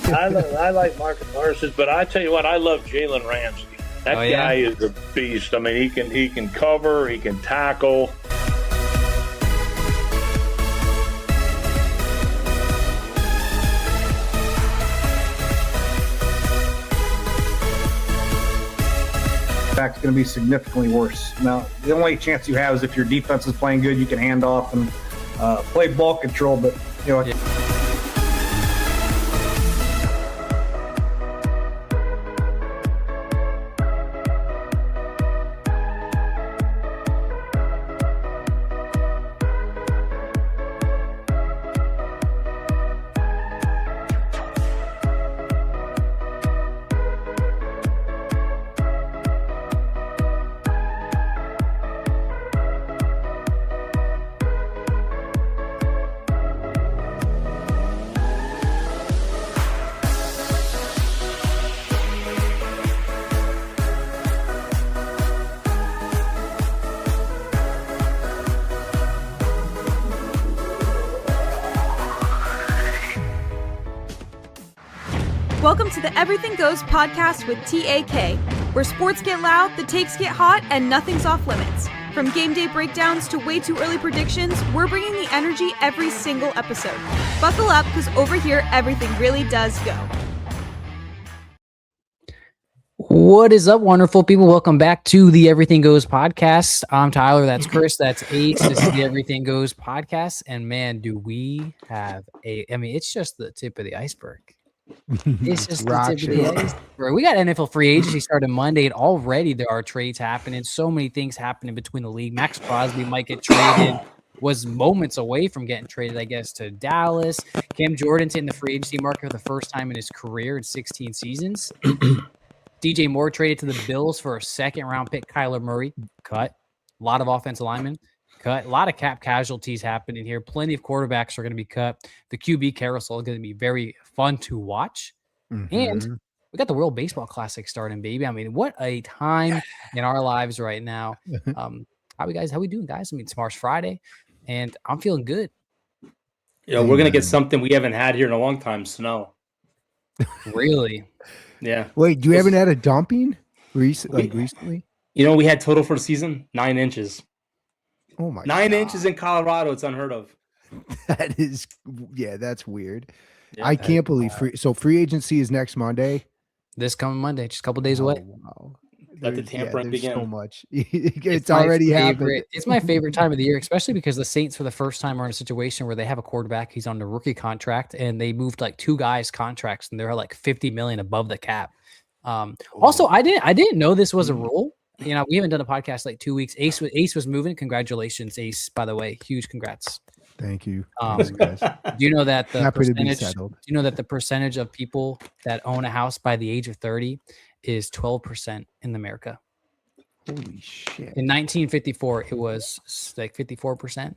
I like Marcus Parsons, but I tell you what, I love Jalen Ramsey. That guy is a beast. I mean, he can cover, he can tackle. It's going to be significantly worse. Now, the only chance you have is if your defense is playing good, you can hand off and play ball control. But Welcome to the Everything Goez Podcast with TAK, where sports get loud, the takes get hot, and nothing's off limits. From game day breakdowns to way too early predictions, we're bringing the energy every single episode. Buckle up, because over here, everything really does go. What is up, wonderful people? Welcome back to the Everything Goez Podcast. I'm Tyler. That's Chris. That's Ace. This is the Everything Goez Podcast. And man, do we have it's just the tip of the iceberg. It's just the tip of the iceberg. We got NFL free agency starting Monday, and already there are trades happening. So many things happening between the league. Max Crosby might get traded. Was moments away from getting traded, I guess, to Dallas. Cam Jordan's hitting the free agency market for the first time in his career in 16 seasons. DJ Moore traded to the Bills for a second-round pick. Kyler Murray, cut. A lot of offensive linemen, cut. A lot of cap casualties happening here. Plenty of quarterbacks are going to be cut. The QB carousel is going to be very fun to watch. Mm-hmm. And we got the World Baseball Classic starting, baby. I mean, what a time in our lives right now. How we doing, guys? I mean, it's March Friday, and I'm feeling good. We're going to get something we haven't had here in a long time, snow. Really? Yeah. Wait, you haven't had a dumping recently? We had total for the season 9 inches. Oh my! 9 inches in Colorado. It's unheard of. That's weird. Yeah, I can't believe free agency is next Monday. This coming Monday, just a couple days away. Wow. Let the tampering begin. So much. It's already happened. It's my favorite time of the year, especially because the Saints for the first time are in a situation where they have a quarterback. He's on the rookie contract, and they moved like 2 guys' contracts, and they're like $50 million above the cap. Also, I didn't know this was a rule. We haven't done a podcast like 2 weeks. Ace was moving. Congratulations, Ace. By the way, huge congrats. Thank you. Do you know that the percentage of people that own a house by the age of 30 is 12% in America? Holy shit. In 1954, it was like 54%.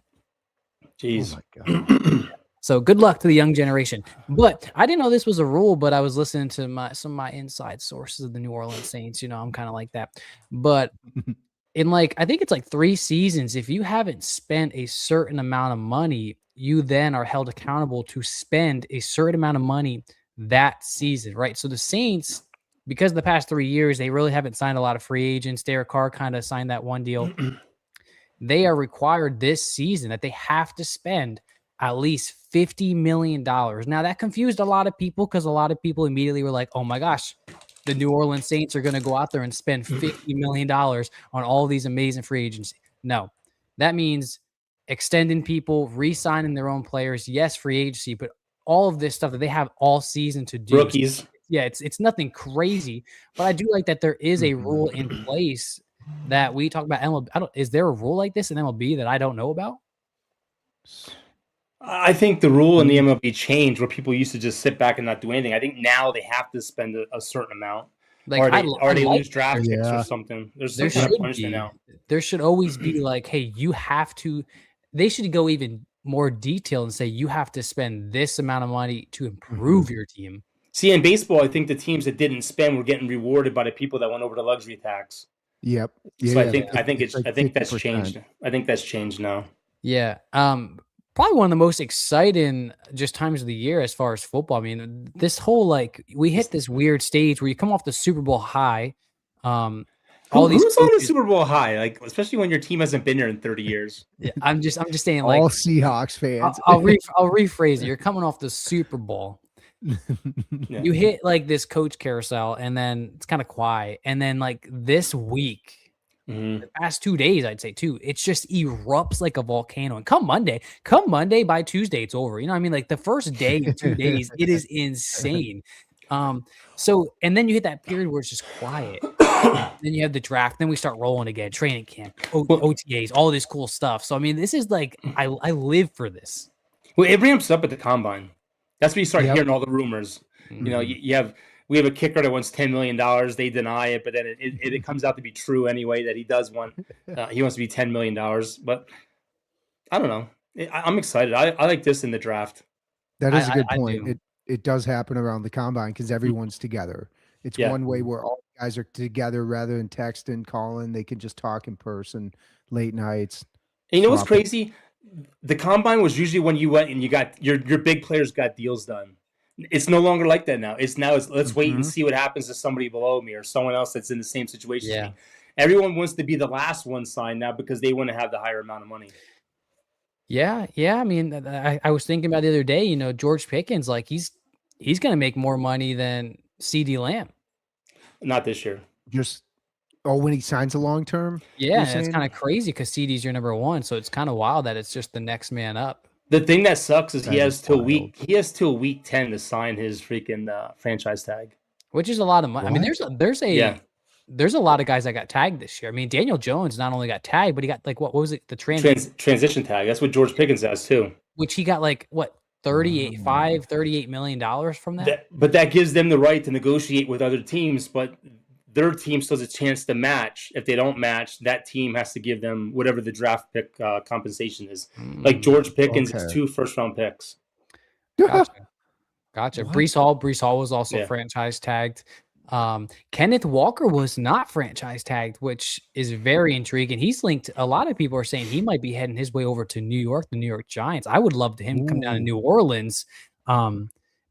Jeez. Oh my God. So good luck to the young generation. But I didn't know this was a rule, but I was listening to some of my inside sources of the New Orleans Saints. I'm kind of like that. But in I think it's like 3 seasons, if you haven't spent a certain amount of money, you then are held accountable to spend a certain amount of money that season, right? So the Saints, because of the past 3 years, they really haven't signed a lot of free agents. Derek Carr kind of signed that one deal. They are required this season that they have to spend at least $50 million. Now, that confused a lot of people because a lot of people immediately were like, oh my gosh, the New Orleans Saints are going to go out there and spend $50 million on all these amazing free agents. No, that means extending people, re-signing their own players. Yes, free agency, but all of this stuff that they have all season to do. Rookies. Yeah, it's nothing crazy, but I do like that there is a rule in place that we talk about MLB. Is there a rule like this in MLB that I don't know about? I think the rule in the MLB changed where people used to just sit back and not do anything. I think now they have to spend a certain amount. Or they lose draft picks or something. There's some kind of punishment now. There should always be like, hey, you have to. They should go even more detailed and say you have to spend this amount of money to improve your team. See, in baseball, I think the teams that didn't spend were getting rewarded by the people that went over the luxury tax. Yep. So I think that's changed. I think that's changed now. Yeah. probably one of the most exciting just times of the year as far as football. I mean, this whole we hit this weird stage where you come off the Super Bowl high. Who's on the Super Bowl high? Like, especially when your team hasn't been there in 30 years. Yeah, I'm just saying, all Seahawks fans. I'll rephrase it. You're coming off the Super Bowl. Yeah. You hit this coach carousel, and then it's kind of quiet. And then this week, the past 2 days, I'd say too, it just erupts like a volcano. And come Monday, by Tuesday, it's over. You know what I mean? Like the first day in 2 days, it is insane. So, and then you hit that period where it's just quiet. Then you have the draft. Then we start rolling again. Training camp, OTAs, all this cool stuff. So, I mean, this is I live for this. Well, it ramps up at the combine. That's when you start hearing all the rumors. Mm-hmm. You know, we have a kicker that wants $10 million. They deny it, but then it comes out to be true anyway that he does want. He wants to be $10 million. But I don't know. I'm excited. I like this in the draft. That is a good point. It does happen around the combine because everyone's together. It's one way where all the guys are together rather than texting, calling. They can just talk in person late nights. And you know what's crazy? The combine was usually when you went and you got your big players got deals done. It's no longer like that now. It's let's wait and see what happens to somebody below me or someone else that's in the same situation as me. Everyone wants to be the last one signed now because they want to have the higher amount of money. Yeah. I mean, I was thinking about the other day, George Pickens, he's going to make more money than CD Lamb. Not this year. When he signs a long term? Yeah, it's kind of crazy because CD's your number one, so it's kind of wild that it's just the next man up. The thing that sucks is he has till week 10 to sign his freaking franchise tag, which is a lot of money. What? I mean, there's a lot of guys that got tagged this year. I mean, Daniel Jones not only got tagged, but he got what was it? The transition tag. That's what George Pickens has too. Which he got $38 million from that. But that gives them the right to negotiate with other teams, but their team still has a chance to match. If they don't match, that team has to give them whatever the draft pick compensation is. Like George Pickens is 2 first-round picks. Gotcha. Breece Hall was also franchise tagged. Kenneth Walker was not franchise tagged, which is very intriguing. He's linked. A lot of people are saying he might be heading his way over to New York, the New York Giants. I would love to him come down to New Orleans.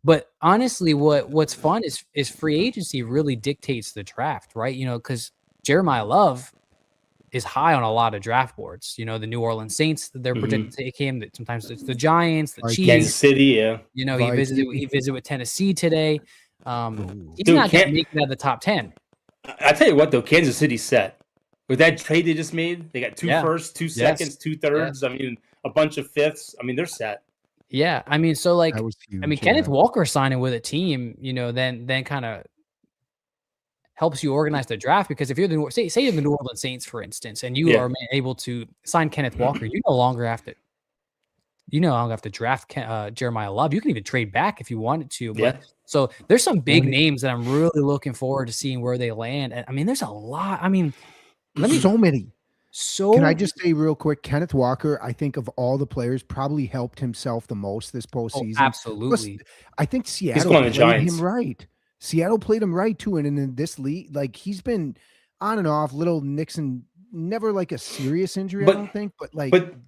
But honestly, what's fun is free agency really dictates the draft, right? Because Jeremiah Love is high on a lot of draft boards. The New Orleans Saints, they're projected to take him. Sometimes it's the Giants, the Chiefs, Kansas City. He visited with Tennessee today. He's not going to make it out of the top 10. I tell you what, though, Kansas City's set with that trade they just made. They got 2 firsts, 2 seconds, 2 thirds. I mean, a bunch of fifths. I mean, they're set. Yeah, I mean, so huge, Kenneth Walker signing with a team, then kind of helps you organize the draft because if you're say you're the New Orleans Saints, for instance, and you are able to sign Kenneth Walker, you no longer have to draft Jeremiah Love. You can even trade back if you wanted to. But, so there's some big names that I'm really looking forward to seeing where they land. And I mean, there's a lot. I mean, so many. So can I just say real quick, Kenneth Walker, I think of all the players, probably helped himself the most this postseason. Oh, absolutely. Plus, I think Seattle played him right. Seattle played him right too. And in this league, he's been on and off, little Nixon, never a serious injury, I don't think, but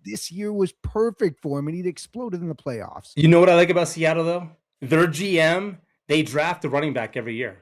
this year was perfect for him and he'd exploded in the playoffs. You know what I like about Seattle though? Their GM, they draft a running back every year.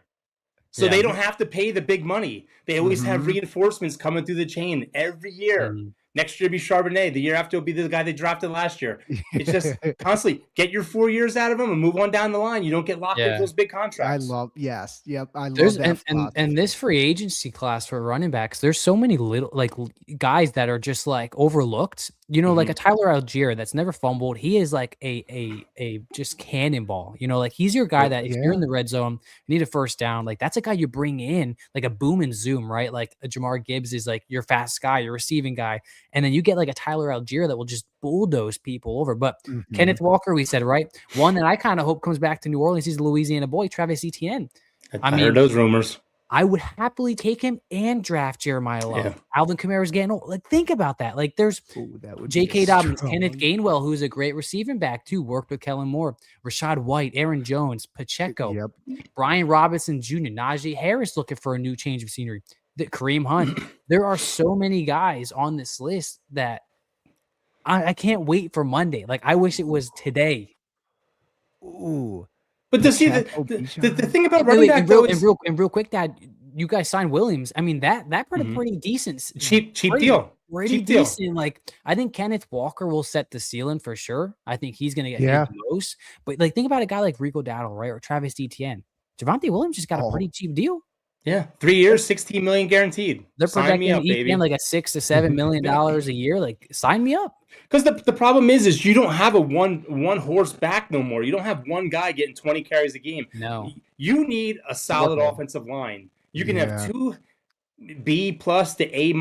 So they don't have to pay the big money. They always have reinforcements coming through the chain every year. Next year will be Charbonnet. The year after will be the guy they drafted last year. It's just constantly get your 4 years out of him and move on down the line. You don't get locked into those big contracts. I love that. And this free agency class for running backs, there's so many little guys that are just overlooked. Like a Tyler Algier that's never fumbled. He is a just cannonball. He's your guy that if you're in the red zone, you need a first down. That's a guy you bring in like a boom and zoom, right? Like a Jamar Gibbs is your fast guy, your receiving guy. And then you get a Tyler Algier that will just bulldoze people over. But Kenneth Walker, we said, right? One that I kind of hope comes back to New Orleans. He's a Louisiana boy, Travis Etienne. I mean, heard those rumors. I would happily take him and draft Jeremiah Love. Yeah. Alvin Kamara's getting old. Think about that. There's J.K. Dobbins, Kenneth Gainwell, who's a great receiving back too, worked with Kellen Moore, Rashad White, Aaron Jones, Pacheco, Brian Robinson Jr., Najee Harris looking for a new change of scenery, Kareem Hunt. There are so many guys on this list that I can't wait for Monday. Like, I wish it was today. Ooh. But to see the thing about running back though is real quick, Dad, you guys signed Williams. I mean, that put a pretty decent, cheap deal. Pretty decent. Like, I think Kenneth Walker will set the ceiling for sure. I think he's going to get paid the most. But like, think about a guy like Rico Dowdle, right, or Travis Etienne. Javonte Williams just got a pretty cheap deal. Yeah, 3 years, $16 million guaranteed. They're projecting Etienne like a $6 to $7 million a year. Like, sign me up. Because the problem is you don't have a one horse back no more. You don't have one guy getting 20 carries a game. No, you need a solid offensive line. You can have 2 B+ to A-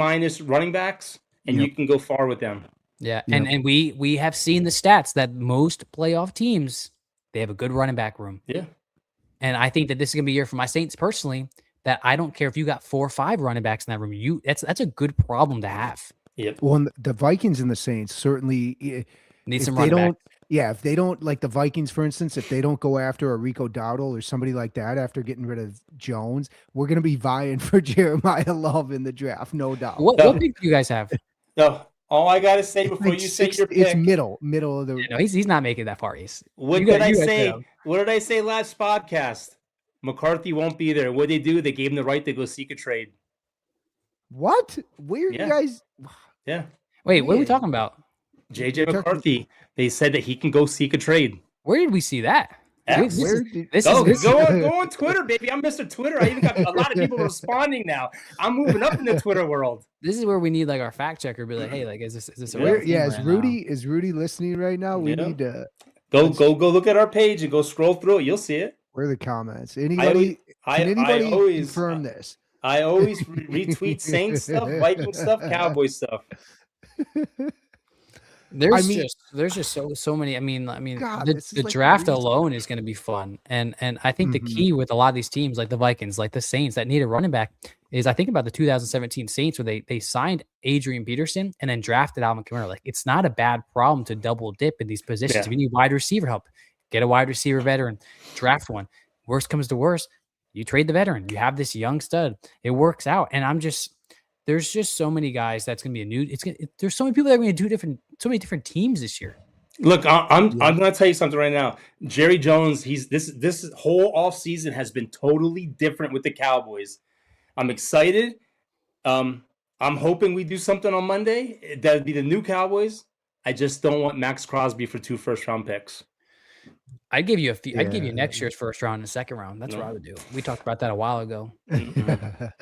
running backs, and you can go far with them. Yeah, and we have seen the stats that most playoff teams, they have a good running back room. Yeah, and I think that this is gonna be a year for my Saints personally. That I don't care if you got 4 or 5 running backs in that room. That's a good problem to have. Yep. Well, the Vikings and the Saints certainly need some running back. Yeah, if they don't, like the Vikings, for instance, if they don't go after a Rico Dowdle or somebody like that after getting rid of Jones, we're going to be vying for Jeremiah Love in the draft, no doubt. What pick do you guys have? No, all I got to say before you say your pick. It's middle of the. No, he's not making that far. What did I say? What did I say last podcast? McCarthy won't be there. What did they do? They gave him the right to go seek a trade. What? Where you guys? Yeah. Wait, what are we talking about? JJ McCarthy. They said that he can go seek a trade. Where did we see that? Go on Twitter, baby. I'm Mr. Twitter. I even got a lot of people responding now. I'm moving up in the Twitter world. This is where we need like our fact checker be like, hey, like, is this a real thing is Rudy listening right now? We need to go look at our page and go scroll through it. You'll see it. Where are the comments? Anybody confirm this? I always retweet Saints stuff, Viking stuff, Cowboy stuff. There's just so many. I mean, God, the draft alone is going to be fun, and I think the key with a lot of these teams, like the Vikings, like the Saints, that need a running back, is I think about the 2017 Saints where they signed Adrian Peterson and then drafted Alvin Kamara. Like, it's not a bad problem to double dip in these positions. Yeah. If you need wide receiver help, get a wide receiver veteran, draft one. Worst comes to worst, you trade the veteran. You have this young stud. It works out, and there's just so many guys that's going to be there's so many people that are going to do so many different teams this year. Look, I'm going to tell you something right now. Jerry Jones, this whole offseason has been totally different with the Cowboys. I'm excited. I'm hoping we do something on Monday. That'd be the new Cowboys. I just don't want Max Crosby for 2 first-round picks. I'd give you I'd give you next year's first round and second round. That's what I would do. We talked about that a while ago.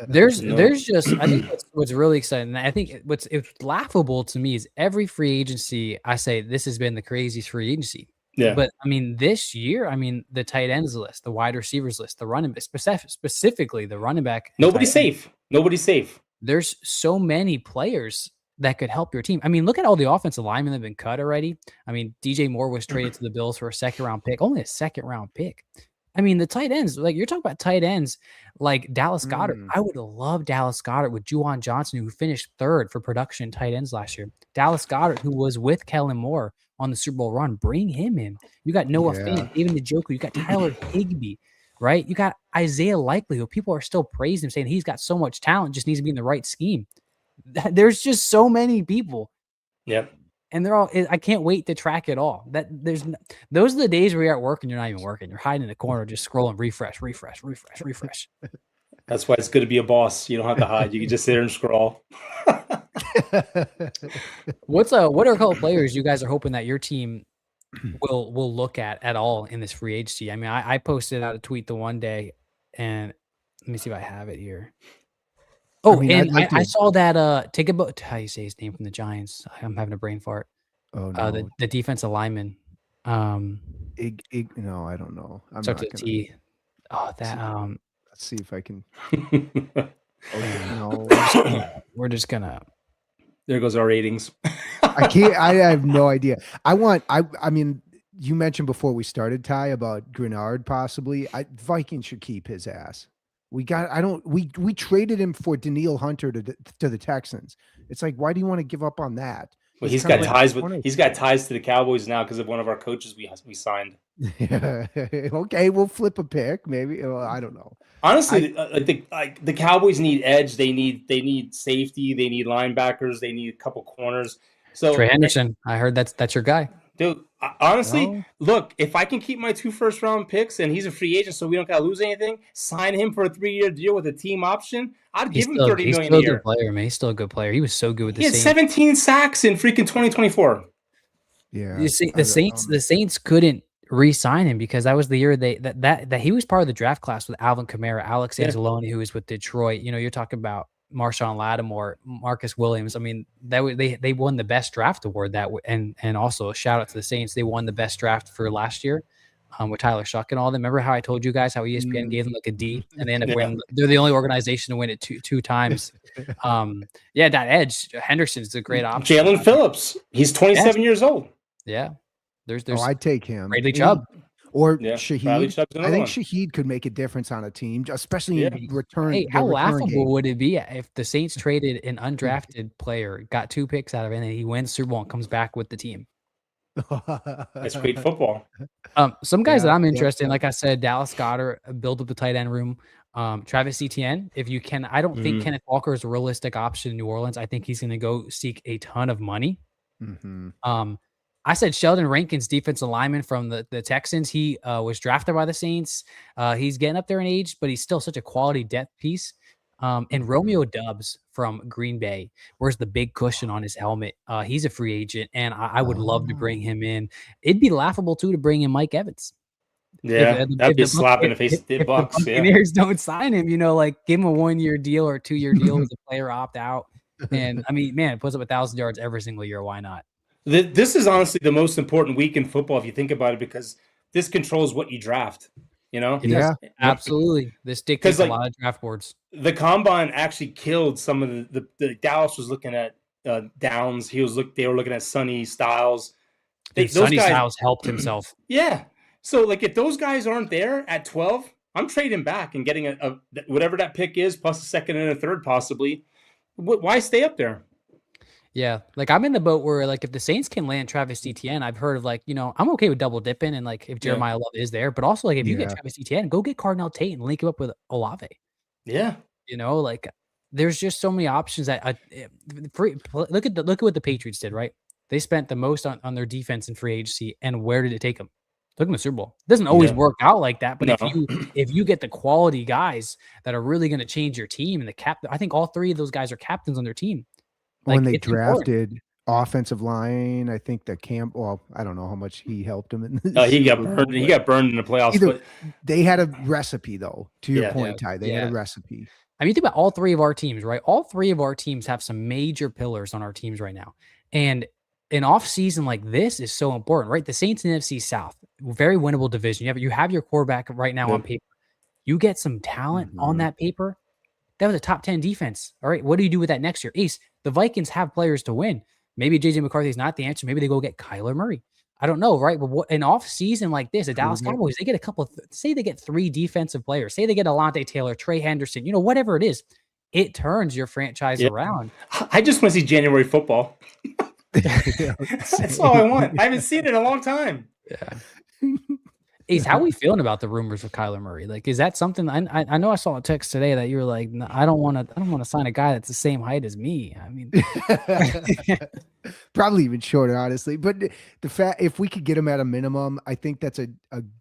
There's just, I think what's really exciting. And I think it's laughable to me is every free agency, I say this has been the craziest free agency. Yeah. But I mean, this year, the tight ends list, the wide receivers list, the running back, specifically the running back. Nobody's safe. Nobody's safe. There's so many players that could help your team. I mean, look at all the offensive linemen that have been cut already. I mean, DJ Moore was traded to the Bills for a second-round pick, only a second-round pick. I mean, the tight ends, like you're talking about tight ends like Dallas Goedert. I would love Dallas Goedert with Juwan Johnson, who finished 3rd for production tight ends last year. Dallas Goedert, who was with Kellen Moore on the Super Bowl run, bring him in. You got Noah Fant, even the Njoku. You got Tyler Higbee, right? You got Isaiah Likely, who people are still praising him, saying he's got so much talent, just needs to be in the right scheme. There's just so many people. Yep. And they're all, I can't wait to track it all. Those are the days where you're at work and you're not even working. You're hiding in the corner, just scrolling, refresh. That's why it's good to be a boss. You don't have to hide. You can just sit there and scroll. What are a couple players you guys are hoping that your team will look at all in this free agency? I mean, I posted out a tweet the one day, and let me see if I have it here. Oh, I saw that take about how you say his name from the Giants. I'm having a brain fart. Oh no, the defensive lineman. No, I don't know. I'm starts not with T. Oh, that. Let's see if I can. We're just gonna. There goes our ratings. I can't. I have no idea. I mean, you mentioned before we started, Ty, about Grenard possibly. Vikings should keep his ass. We traded him for Danielle Hunter to the Texans. It's like, why do you want to give up on that? Well, he's got ties to the Cowboys now because of one of our coaches we signed. Yeah. Okay, we'll flip a pick, maybe. Well, I don't know. Honestly, I think the Cowboys need edge. They need safety. They need linebackers. They need a couple corners. So Trey Henderson, I heard that's your guy. Dude, honestly, look, if I can keep my 2 first-round picks and he's a free agent so we don't got to lose anything, sign him for a 3-year deal with a team option, I'd give him $30 million a year. He's still a good player, man. He's still a good player. He was so good with the Saints. He had 17 sacks in freaking 2024. Yeah. You see, the Saints couldn't re-sign him because that was the year that he was part of the draft class with Alvin Kamara, Alex Anzalone, who was with Detroit. You know, you're talking about Marshawn Lattimore, Marcus Williams. I mean, they won the best draft award and also a shout out to the Saints. They won the best draft for last year with Tyler Shuck and all them. Remember how I told you guys how ESPN gave them like a D and they ended up winning. They're the only organization to win it two times. That edge Henderson's a great option. Jalen Phillips, he's 27 years old. Yeah, there's. I'd take him. Bradley Chubb. Or Shaheed. I think Shaheed could make a difference on a team, especially in return. Hey, how laughable would it be if the Saints traded an undrafted player, got 2 picks out of it, and he wins Super Bowl and comes back with the team? That's great football. Some guys that I'm interested in, like I said, Dallas Goedert, build up the tight end room. Travis Etienne, if you can. I don't think Kenneth Walker is a realistic option in New Orleans. I think he's going to go seek a ton of money. I said Sheldon Rankins, defensive lineman from the Texans. He was drafted by the Saints. He's getting up there in age, but he's still such a quality depth piece. And Romeo Doubs from Green Bay, where's the big cushion on his helmet? He's a free agent, and I would love to bring him in. It'd be laughable, too, to bring in Mike Evans. Yeah, that'd be a slap in the face of the Bucks. The Buccaneers don't sign him, like give him a 1-year deal or a 2-year deal with the player opt out. And, I mean, man, it puts up 1,000 yards every single year. Why not? This is honestly the most important week in football if you think about it, because this controls what you draft. Yeah, absolutely. This dictates a lot of draft boards. The combine actually killed some of the Dallas was looking at Downs. They were looking at Sonny Styles. Sonny Styles helped himself. Yeah. So like if those guys aren't there at 12, I'm trading back and getting a whatever that pick is plus a second and a third possibly. Why stay up there? Yeah, like I'm in the boat where like if the Saints can land Travis Etienne, I've heard of I'm okay with double dipping and like if Jeremiah Love is there, but also like if you get Travis Etienne, go get Cardinal Tate and link him up with Olave. Yeah, like there's just so many options that look at what the Patriots did, right? They spent the most on their defense in free agency, and where did it take them? Look at the Super Bowl. It doesn't always work out like that, but if you get the quality guys that are really going to change your team and I think all 3 of those guys are captains on their team. When they drafted offensive line, I think that I don't know how much he helped him. He got burned. He got burned in the playoffs. They had a recipe, though. To your point, Ty, they had a recipe. I mean, think about all 3 of our teams, right? All 3 of our teams have some major pillars on our teams right now, and an off season like this is so important, right? The Saints in NFC South, very winnable division. You have your quarterback right now on paper. You get some talent on that paper. That was a top 10 defense. All right. What do you do with that next year? Ace, the Vikings have players to win. Maybe JJ McCarthy's not the answer. Maybe they go get Kyler Murray. I don't know, right? But an off season like this, the Dallas Cowboys, they get say they get 3 defensive players. Say they get Alontae Taylor, Trey Henderson, whatever it is. It turns your franchise around. I just want to see January football. That's all I want. I haven't seen it in a long time. Yeah. Ace, how are we feeling about the rumors of Kyler Murray? Like, is that something? I know I saw a text today that you were like, no, I don't want to sign a guy that's the same height as me. I mean, probably even shorter, honestly. But the fact, if we could get him at a minimum, I think that's a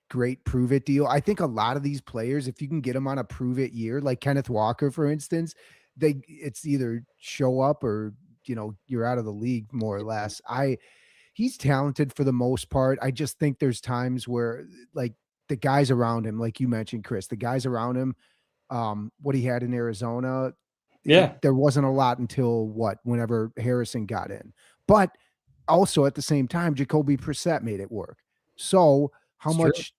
great prove it deal. I think a lot of these players, if you can get them on a prove it year, like Kenneth Walker, for instance, it's either show up or you're out of the league more or less. He's talented for the most part. I just think there's times where like the guys around him, like you mentioned, Chris, the guys around him, what he had in Arizona. Yeah. There wasn't a lot until whenever Harrison got in, but also at the same time, Jacoby Brissett made it work. So how much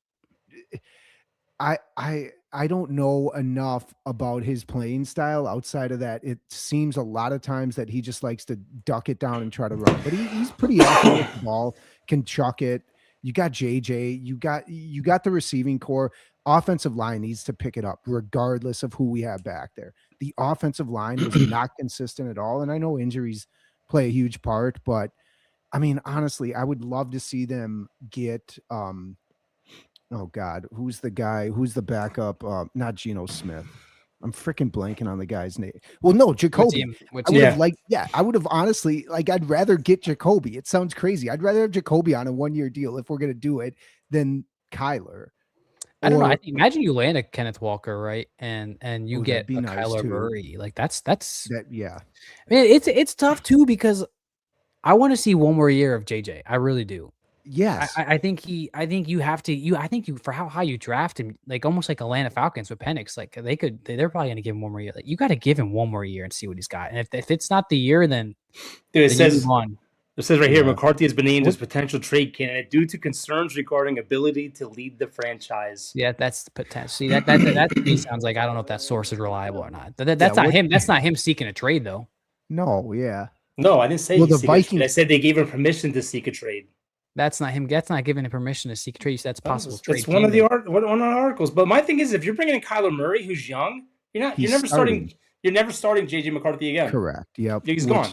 I don't know enough about his playing style outside of that. It seems a lot of times that he just likes to duck it down and try to run, but he's pretty accurate with the ball, can chuck it. You got JJ, you got the receiving core. Offensive line needs to pick it up regardless of who we have back there. The offensive line was not consistent at all. And I know injuries play a huge part, but I mean, honestly, I would love to see them get, oh God, who's the guy? Who's the backup? Not Geno Smith. I'm freaking blanking on the guy's name. Well, no, Jacoby. I would have honestly, I'd rather get Jacoby. It sounds crazy. I'd rather have Jacoby on a 1-year deal if we're going to do it than Kyler. I don't know. Imagine you land a Kenneth Walker, right? And you get a nice Kyler Murray. Like that's yeah. I mean, it's tough too because I want to see one more year of JJ. I really do. Yes. I think you have to for how high you draft him, like almost like Atlanta Falcons with Penix, like they're probably gonna give him one more year. Like you got to give him one more year and see what he's got. And if it's not the year, then it says right here, McCarthy has been named as potential trade candidate due to concerns regarding ability to lead the franchise. Yeah, that's the potential. See, that to me sounds like, I don't know if that source is reliable or not. That's not him. That's not him seeking a trade though. No, yeah. No, I didn't say the Vikings. I said they gave him permission to seek a trade. That's not him. That's not giving him permission to seek a trade. That's possible trade. It's one of the articles. But my thing is, if you're bringing in Kyler Murray, who's young, you're never starting JJ McCarthy again. Correct. Yep. He's gone.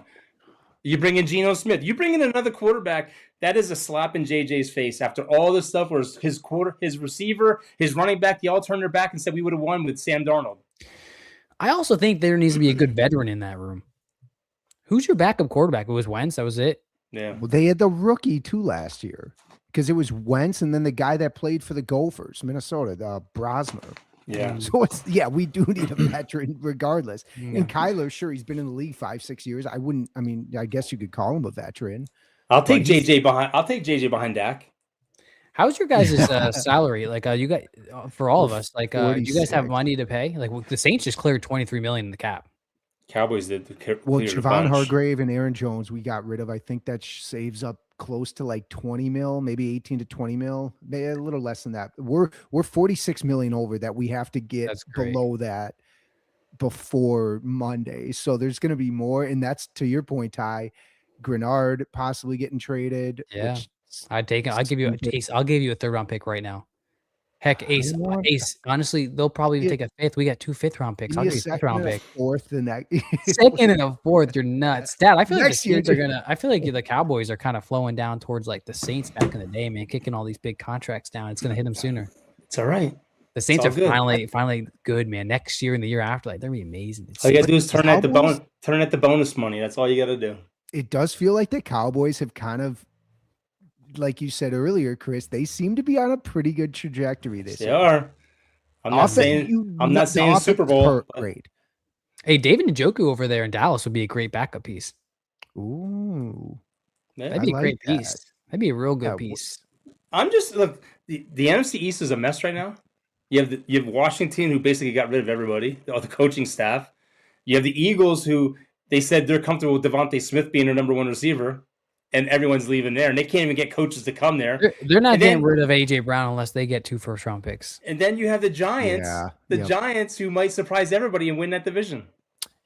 You bring in Geno Smith. You bring in another quarterback. That is a slap in JJ's face after all this stuff where his receiver, his running back, they all turned their back and said we would have won with Sam Darnold. I also think there needs to be a good veteran in that room. Who's your backup quarterback? It was Wentz. That was it. Yeah. Well, they had the rookie too last year because it was Wentz and then the guy that played for the Gophers, Minnesota, Brosmer. Yeah. So we do need a veteran regardless. Yeah. And Kyler, sure, he's been in the league 5-6 years. I guess you could call him a veteran. I'll take JJ behind Dak. How's your guys' salary? Like you got for all of us, like you guys have money to pay? Like the Saints just cleared $23 million in the cap. Cowboys did. Javon Hargrave and Aaron Jones, we got rid of. I think that saves up close to like 20 mil, maybe 18 to 20 mil, maybe a little less than that. We're 46 million over that we have to get below that before Monday. So there's going to be more. And that's to your point, Ty, Grenard possibly getting traded. Yeah. I'd take it. I'll give you a taste. I'll give you a 3rd round pick right now. Heck, Ace. Honestly, they'll probably take a 5th. We got 2 5th-round picks. I'll give you a 5th-round pick. 4th and that. 2nd and a 4th. You're nuts, Dad. I feel like the Saints are gonna. I feel like the Cowboys are kind of flowing down towards like the Saints back in the day, man, kicking all these big contracts down. It's gonna hit them sooner. It's all right. The Saints are finally good, man. Next year and the year after, like they're gonna be amazing. All you gotta do is turn at the bonus money. That's all you gotta do. It does feel like the Cowboys have kind of, like you said earlier, Chris, they seem to be on a pretty good trajectory this year. They are. I'm not saying Super Bowl. Great. Hey, David Njoku over there in Dallas would be a great backup piece. Ooh. Yeah, that'd be a great piece. That'd be a real good piece. I'm just the NFC East is a mess right now. You have Washington, who basically got rid of everybody, all the coaching staff. You have the Eagles, who they said they're comfortable with Devontae Smith being their number 1 receiver. And everyone's leaving there, and they can't even get coaches to come there. They're not getting rid of A.J. Brown unless they get 2 first-round picks. And then you have the Giants, Giants who might surprise everybody and win that division.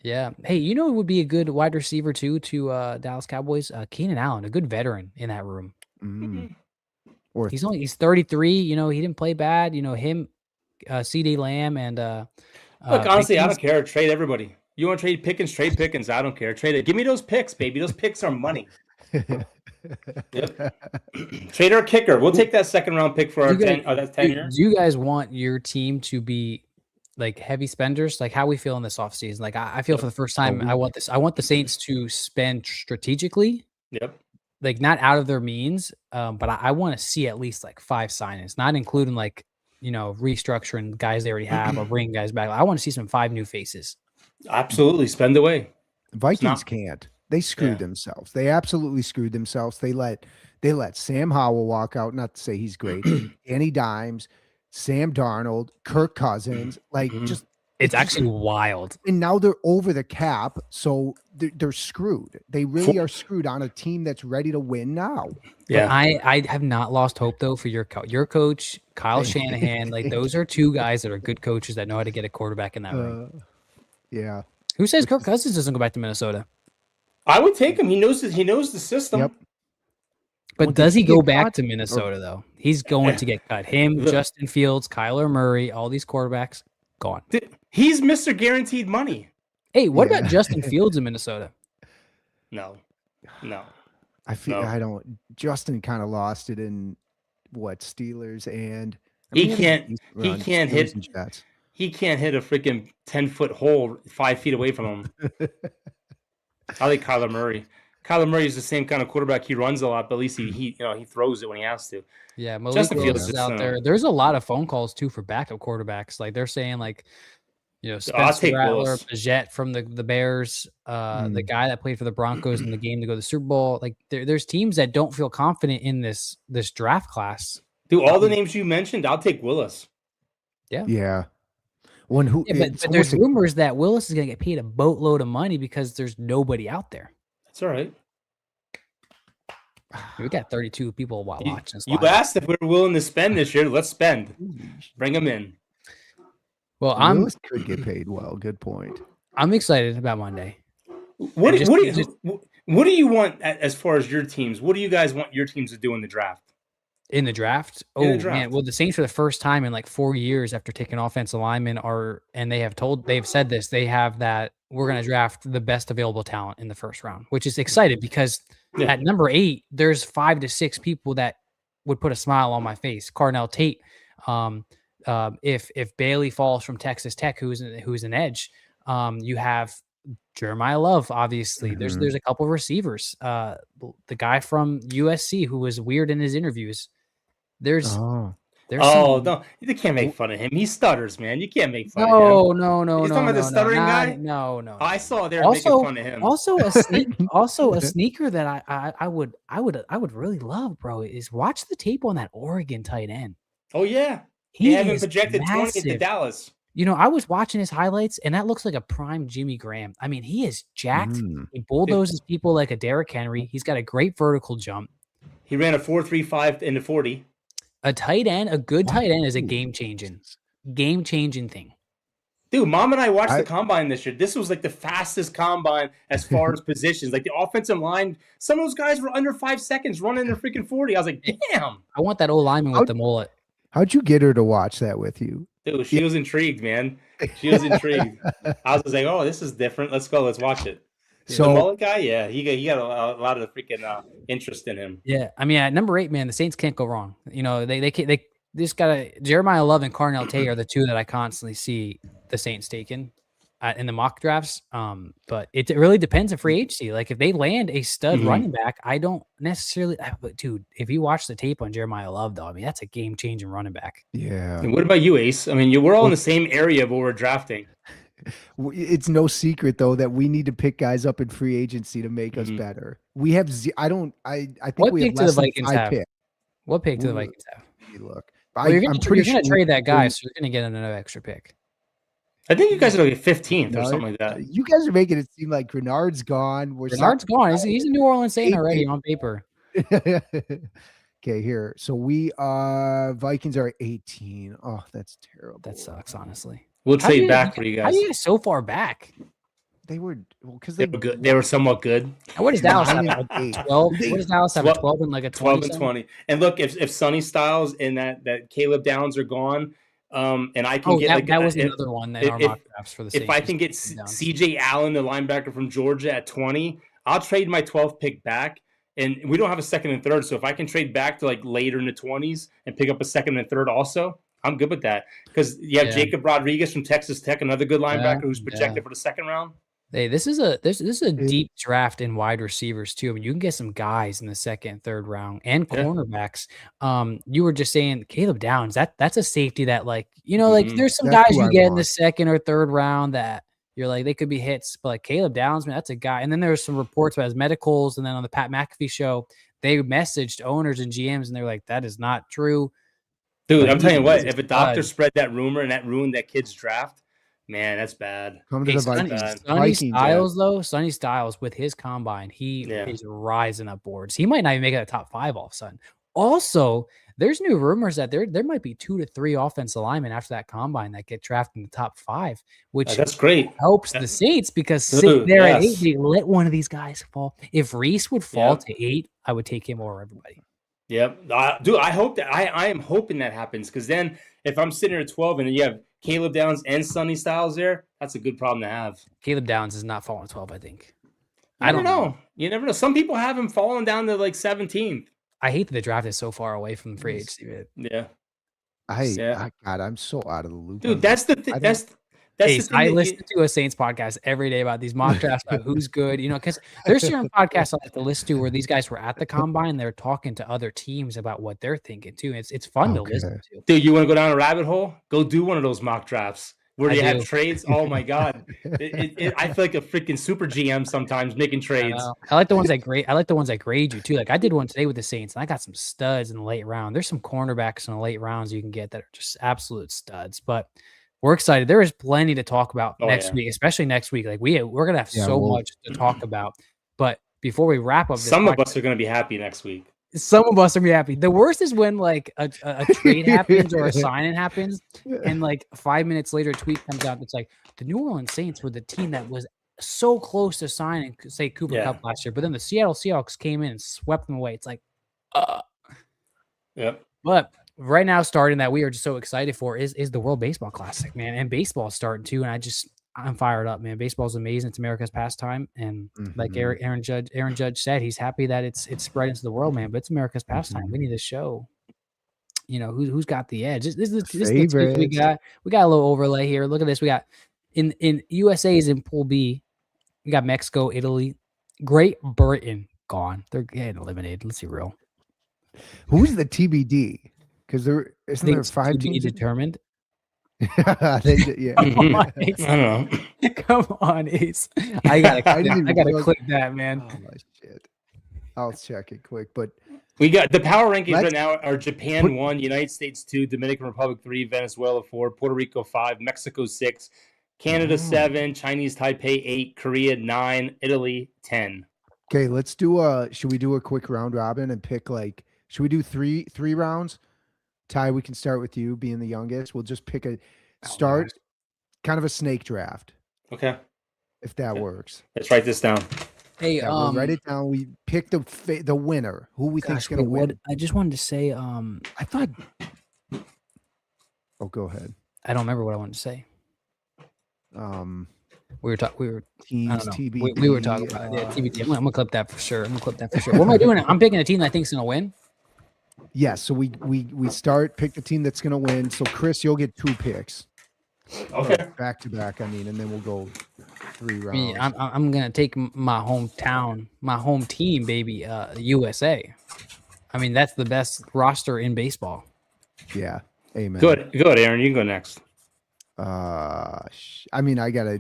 Yeah. Hey, you know who would be a good wide receiver too to Dallas Cowboys? Keenan Allen, a good veteran in that room. Mm-hmm. He's 33. You know, he didn't play bad. You know, him, C.D. Lamb, and look, honestly, Pickens. I don't care. Trade everybody. You want to trade Pickens? Trade Pickens. I don't care. Trade it. Give me those picks, baby. Those picks are money. Yep. Trade our kicker. We'll take that 2nd-round pick for our 10 year. Do you guys want your team to be like heavy spenders? Like how we feel in this offseason? Like I feel for the first time, I want the Saints to spend strategically. Yep. Like not out of their means, but I want to see at least like 5 signings, not including like, you know, restructuring guys they already have or bringing guys back. I want to see some 5 new faces. Absolutely. Spend away. Vikings can't. They screwed themselves. They absolutely screwed themselves. They let Sam Howell walk out. Not to say he's great. Danny Dimes, Sam Darnold, Kirk Cousins. Like it's actually wild. And now they're over the cap, so they're screwed. They really are screwed on a team that's ready to win now. Yeah, I have not lost hope though for your coach, Kyle Shanahan. Like those are 2 guys that are good coaches that know how to get a quarterback in that room. Yeah. Who says Kirk Cousins doesn't go back to Minnesota? I would take him. He knows the system. Yep. But does he go back to Minnesota though? He's going to get cut. Him, Justin Fields, Kyler Murray, all these quarterbacks gone. He's Mr. Guaranteed Money. Hey, what about Justin Fields in Minnesota? No. I feel Justin kind of lost it in Steelers and he can't hit he can't hit a freaking 10-foot hole 5 feet away from him. I like Kyler Murray. Kyler Murray is the same kind of quarterback. He runs a lot, but at least he throws it when he has to. Yeah, Malik Willis is out there. There's a lot of phone calls too for backup quarterbacks. Like they're saying, like, Spencer Rattler, Paget from the Bears, the guy that played for the Broncos in the game to go to the Super Bowl. Like there's teams that don't feel confident in this draft class. Dude, all the names you mentioned, I'll take Willis. Yeah. But there's rumors that Willis is going to get paid a boatload of money because there's nobody out there. That's all right. We got 32 people watching this. You asked if we were willing to spend this year. Let's spend. Bring them in. Well, Willis could get paid well. Good point. I'm excited about Monday. What do you want as far as your teams? What do you guys want your teams to do in the draft? In the draft? Man. Well, the Saints for the first time in like 4 years after taking offensive linemen they've said this, they have that we're going to draft the best available talent in the first round, which is excited because at number 8, there's 5 to 6 people that would put a smile on my face. Carnell Tate, if Bailey falls from Texas Tech, who's an edge, you have Jeremiah Love, obviously. Mm-hmm. There's a couple of receivers. The guy from USC who was weird in his interviews. No, you can't make fun of him. He stutters, man. You can't make fun of him. No. He's talking about the stuttering guy? No. I saw there making fun of him. Also a sneaker that I would really love, bro, is watch the tape on that Oregon tight end. Oh yeah. He haven't projected massive. 20 to Dallas. I was watching his highlights, and that looks like a prime Jimmy Graham. I mean, he is jacked. He bulldozes people like a Derrick Henry. He's got a great vertical jump. He ran a 4.35 in the 40. A good tight end is a game-changing thing. Dude, Mom and I watched the combine this year. This was like the fastest combine as far as positions. Like the offensive line, some of those guys were under 5 seconds running their freaking 40. I was like, damn. I want that old lineman with the mullet. How'd you get her to watch that with you? Dude, she was intrigued, man. She was intrigued. I was just like, oh, this is different. Let's go. Let's watch it. So the mullet guy, yeah, he got a lot of freaking interest in him. Yeah, I mean, at number 8, man, the Saints can't go wrong. They just got Jeremiah Love and Carnell Tate are the two that I constantly see the Saints taking in the mock drafts. But it really depends on free agency. Like if they land a stud running back, I don't necessarily. But dude, if you watch the tape on Jeremiah Love, though, I mean that's a game changing running back. Yeah. And what about you, Ace? I mean, we're all in the same area of what we're drafting. It's no secret though that we need to pick guys up in free agency to make us better. We have I think what we pick have less do the Vikings than 5 have? picks. What pick do the Vikings have? Look, well, you're going to trade that guy, so you're going to get another extra pick. I think you guys are like 15th or something like that. You guys are making it seem like Grenard's gone. Grenard's gone. He's a New Orleans Saint already on paper. Okay, here. So we Vikings are 18. Oh, that's terrible. That sucks, honestly. We'll trade back for you guys. How are you guys so far back? They were because they were good. They were somewhat good. What does Dallas have? 12? What does Dallas have? 12 and like a 20? 12 and 20. And look, if Sonny Styles and that Caleb Downs are gone, and I can get that was another one that our mock drafts for the Saints. If I can get CJ Allen, the linebacker from Georgia, at 20, I'll trade my 12th pick back. And we don't have a second and third, so if I can trade back to like later in the 20s and pick up a second and third also, I'm good with that. Because you have Jacob Rodriguez from Texas Tech, another good linebacker who's projected for the second round. Hey, this is a deep draft in wide receivers too. I mean, you can get some guys in the second and third round and cornerbacks. You were just saying Caleb Downs, that's a safety that like there's some guys you get in the second or third round that you're like they could be hits, but like Caleb Downs, man, that's a guy. And then there's some reports about his medicals, and then on the Pat McAfee show, they messaged owners and GMs, and they're like, that is not true. Dude, I'm telling you what, if a doctor spread that rumor and that ruined that kid's draft, man, that's bad. Come to the Vikings. Sonny Styles, though, Sonny Styles with his combine, he is rising up boards. He might not even make it a top 5 all of a sudden. Also, there's new rumors that there might be 2 to 3 offensive linemen after that combine that get drafted in the top 5, which that's great. Helps the Saints because sitting there at 8, they let one of these guys fall. If Reese would fall to 8, I would take him over everybody. Yep. Dude, I hope that I am hoping that happens, because then if I'm sitting here at 12 and you have Caleb Downs and Sonny Styles there, that's a good problem to have. Caleb Downs is not falling 12, I think. I don't know. You never know. Some people have him falling down to like 17th. I hate that the draft is so far away from the free agency. Yeah. God, I'm so out of the loop, dude. That's the thing. I listen to a Saints podcast every day about these mock drafts, about who's good, because there's certain podcasts I like to listen to where these guys were at the combine, they're talking to other teams about what they're thinking too. It's fun to listen to. Dude, you want to go down a rabbit hole? Go do one of those mock drafts where you have trades. Oh my god, I feel like a freaking super GM sometimes making trades. I like the ones that grade. I like the ones that grade you too. Like I did one today with the Saints, and I got some studs in the late round. There's some cornerbacks in the late rounds you can get that are just absolute studs, but. We're excited. There is plenty to talk about next week, especially next week. Like we're gonna have so much to talk about. But before we wrap up, some of us are gonna be happy next week. Some of us are gonna be happy. The worst is when like a trade happens or a signing happens, and like 5 minutes later, a tweet comes out that's like the New Orleans Saints were the team that was so close to signing, say Cooper Kupp last year, but then the Seattle Seahawks came in and swept them away. It's like, Yep. But right now, starting that we are just so excited for is the World Baseball Classic, man. And baseball's starting too. And I'm fired up, man. Baseball's amazing. It's America's pastime. And like Aaron Judge said, he's happy that it's spread into the world, man. But it's America's pastime. We need to show, who's got the edge. This is the we got. We got a little overlay here. Look at this. We got in USA's in Pool B. We got Mexico, Italy, Great Britain gone. They're getting eliminated. Let's be real. Who's the TBD? Because there isn't there 5 teams determined. Yeah. Come on, Ace. I don't know. Come on, Ace. I gotta click that, man. Oh my shit! I'll check it quick, but we got the power rankings right now are Japan 1, United States 2, Dominican Republic 3, Venezuela 4, Puerto Rico 5, Mexico 6, Canada 7, Chinese Taipei 8, Korea 9, Italy 10. Okay, let's do should we do a quick round robin and pick should we do three rounds? Ty, we can start with you being the youngest. We'll just pick kind of a snake draft. Okay. If that works. Let's write this down. Hey, we'll write it down. We pick the winner, who we think is going to win. I just wanted to say, I thought. Oh, go ahead. I don't remember what I wanted to say. We were teams, TBD. We were talking about TBD. I'm gonna clip that for sure. What am I doing? I'm picking a team that I think's gonna win. Yeah, so we pick the team that's gonna win. So Chris, you'll get 2 picks. Okay. Back to back. and then we'll go 3 rounds. I'm gonna take my hometown, my home team, baby, USA. I mean, that's the best roster in baseball. Yeah. Amen. Good, Aaron. You can go next. I mean, I gotta.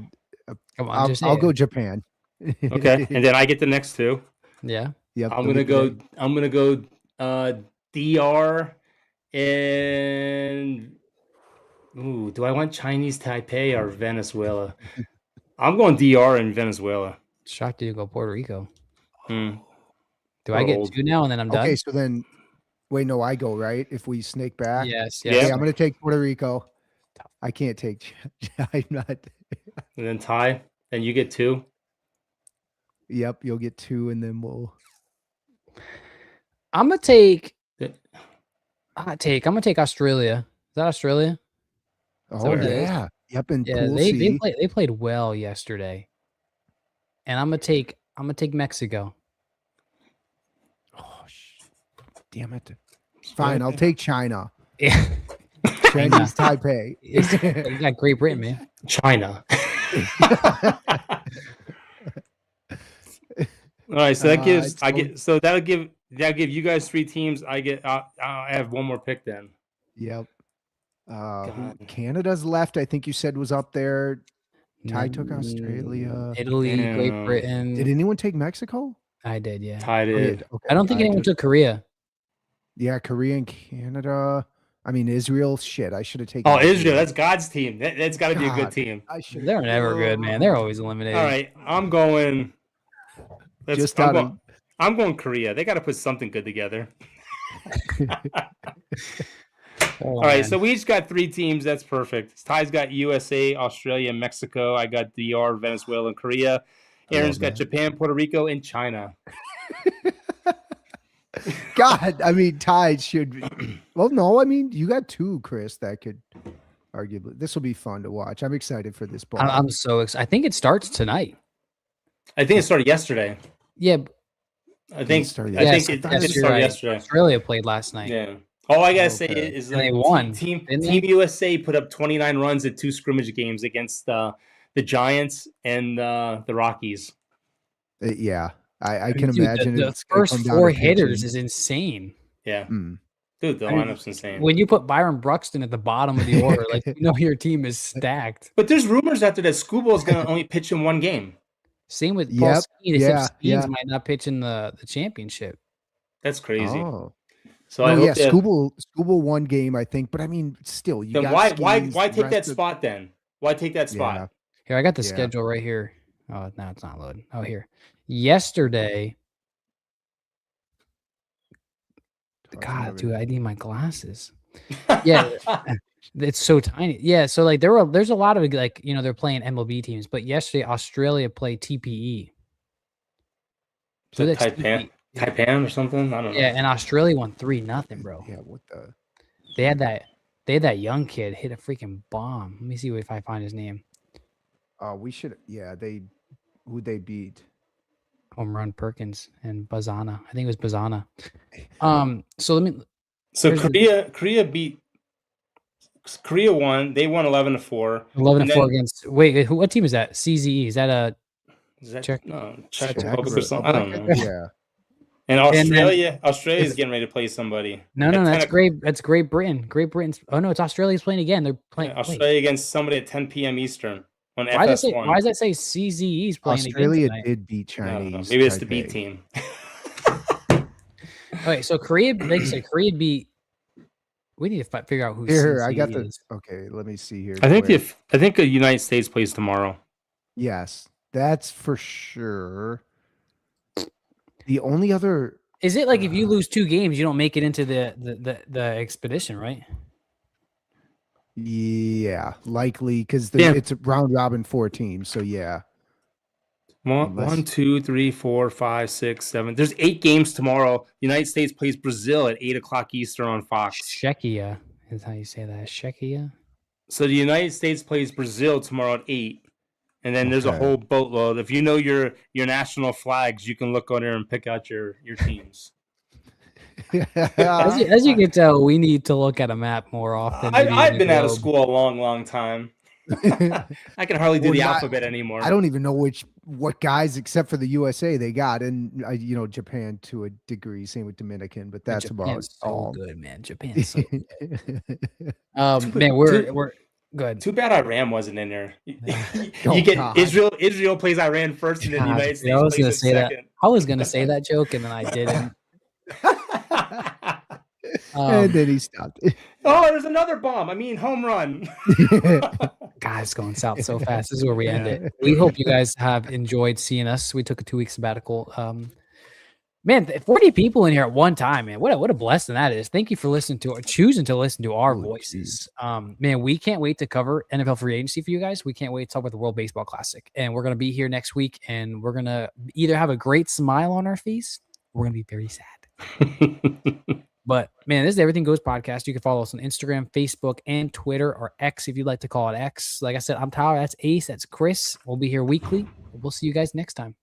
Come on, I'll go Japan. Okay, and then I get the next 2. Yeah. Yep. I'm gonna go. DR and do I want Chinese Taipei or Venezuela? I'm going DR and Venezuela. Shocked you go Puerto Rico. Do I get 2 now and then I'm done? Okay, so then wait, no, I go, right? If we snake back. Yes. Okay, I'm gonna take Puerto Rico. I can't take I'm not. And then Ty, then you get 2. Yep, you'll get 2 and then we'll I'm gonna take Australia. Is that Australia? Oh yeah. Yep. And they played well yesterday. And I'm gonna take Mexico. Oh damn it. Fine, I'll take China. Yeah. Chinese Taipei. You got Great Britain, man. China. All right, so that gives that'll give you guys 3 teams. I have one more pick then. Yep. Canada's left, I think you said was up there. Ty took Australia. Italy, Great Britain. Did anyone take Mexico? I did, yeah. Ty did. Okay. I don't think anyone took Korea. Yeah, Korea and Canada. I mean, Israel. Shit, I should have taken. Oh, Israel. That's God's team. That's got to be a good team. They're never good, man. They're always eliminated. All right, I'm going. I'm going Korea. They got to put something good together. All right, so we each got 3 teams. That's perfect. Ty's got USA, Australia, Mexico. I got DR, Venezuela, and Korea. Aaron's got Japan, Puerto Rico, and China. God, I mean, Ty should. Well, no, I mean, you got 2, Chris. That could arguably. This will be fun to watch. I'm excited for this ball. I'm so excited. I think it starts tonight. I think it started yesterday. Yeah. I think it started yesterday. Australia played last night. Yeah. All I gotta say is they won. Team USA put up 29 runs at 2 scrimmage games against the Giants and the Rockies. Yeah, I can imagine the first 4 hitters is insane. Yeah. Dude, the lineup's insane. When you put Byron Bruxton at the bottom of the order, like your team is stacked. But there's rumors out there that Skubal is going to only pitch in 1 game. Same with Paul Skeens, except Skeens might not pitch in the championship. That's crazy. Oh. So I hope Skubal 1 game, I think. But I mean, still, you got why take that spot then? Why take that spot? Yeah. Here, I got the schedule right here. Oh, now it's not loading. Oh, here. Yesterday. God, dude, I need my glasses. Yeah, it's so tiny. Yeah, so like there's a lot of like they're playing MLB teams, but yesterday Australia played TPE. So that's Taipan or something. I don't know. Yeah, and Australia won 3-0, bro. Yeah, what the? They had that young kid hit a freaking bomb. Let me see if I find his name. We should. Yeah, who'd they beat? Home run Perkins and Bazana. I think it was Bazana. Korea won. They won 11-4. 11-4 against. Wait, what team is that? CZE. Is that Czech? No, Czech Republic or something. I don't know. Yeah. And Australia's getting ready to play somebody. No, that's great. That's Great Britain. Great Britain's. Oh no, it's Australia's playing again. They're playing Australia against somebody at 10 p.m. Eastern. Why does that say CZE's playing Australia again did beat Chinese. Maybe it's the B team. Okay, so Korea, like you said, Korea beat. We need to figure out who. Here, I got the. Okay, let me see here. I think the United States plays tomorrow. Yes, that's for sure. The only other. Is it like if you lose 2 games, you don't make it into the expedition, right? Yeah, likely because it's a round robin 4 teams. So yeah. 1, 2, 3, 4, 5, 6, 7. There's 8 games tomorrow. The United States plays Brazil at 8:00 Eastern on Fox. Czechia is how you say that. Czechia. So the United States plays Brazil tomorrow at 8, and then there's a whole boatload. If you know your national flags, you can look on there and pick out your teams. As you can tell, we need to look at a map more often. I've been out of school a long time. I can hardly do the alphabet anymore. I don't even know what guys except for the USA they got, and Japan to a degree. Same with Dominican, but that's Japan's about all. Good, man. Japan's so good. Man, we're good. Too bad Iran wasn't in there. You get Israel plays Iran first, and then the United States plays second. I was gonna say that joke, and then I didn't. And then he stopped it. Oh, there's another bomb. I mean, home run. God, it's going south so fast. This is where we end it. We hope you guys have enjoyed seeing us. We took a 2-week sabbatical. Man, 40 people in here at one time, man. What a blessing that is. Thank you for choosing to listen to our voices. Man, we can't wait to cover NFL free agency for you guys. We can't wait to talk about the World Baseball Classic. And we're going to be here next week, and we're going to either have a great smile on our face, or we're going to be very sad. But, man, this is the Everything Goes podcast. You can follow us on Instagram, Facebook, and Twitter, or X if you'd like to call it X. Like I said, I'm Tyler. That's Ace. That's Chris. We'll be here weekly. We'll see you guys next time.